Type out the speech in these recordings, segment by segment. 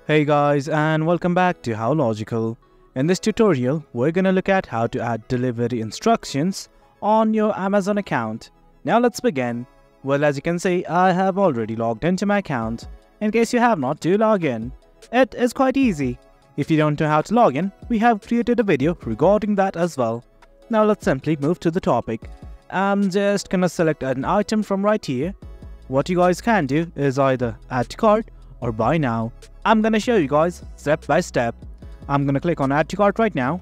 Hey guys, and welcome back to How Logical. In this tutorial, we're gonna look at how to add delivery instructions on your Amazon account. Now let's begin. Well, as you can see, I have already logged into my account. In case you have not, do log in. It is quite easy. If you don't know how to log in, we have created a video regarding that as well. Now let's simply move to the topic. I'm just gonna select an item from right here. What you guys can do is either add to cart or buy now. I'm gonna show you guys step by step. I'm gonna click on add to cart right now,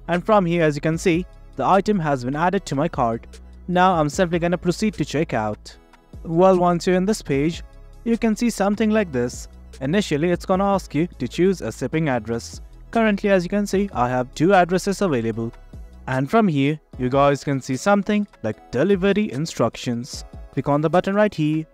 and from here, as you can see, the item has been added to my cart. Now I'm simply gonna proceed to check out. Well, once you're in this page, you can see something like this. Initially, it's gonna ask you to choose a shipping address. Currently, as you can see, I have two addresses available. And from here, you guys can see something like delivery instructions. Click on the button right here,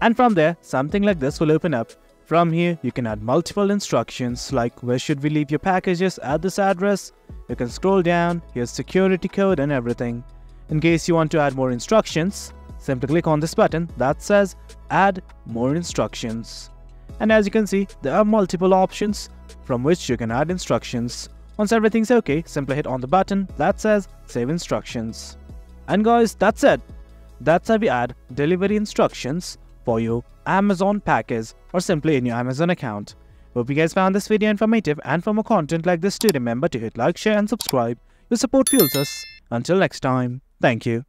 and from there, something like this will open up. From here, you can add multiple instructions like where should we leave your packages at this address. You can scroll down, here's security code and everything. In case you want to add more instructions, simply click on this button that says add more instructions. And as you can see, there are multiple options from which you can add instructions. Once everything's okay, simply hit on the button that says save instructions. And guys, that's it. That's how we add delivery instructions for your Amazon package or simply in your Amazon account. Hope you guys found this video informative, and for more content like this, do remember to hit like, share and subscribe. Your support fuels us. Until next time, thank you.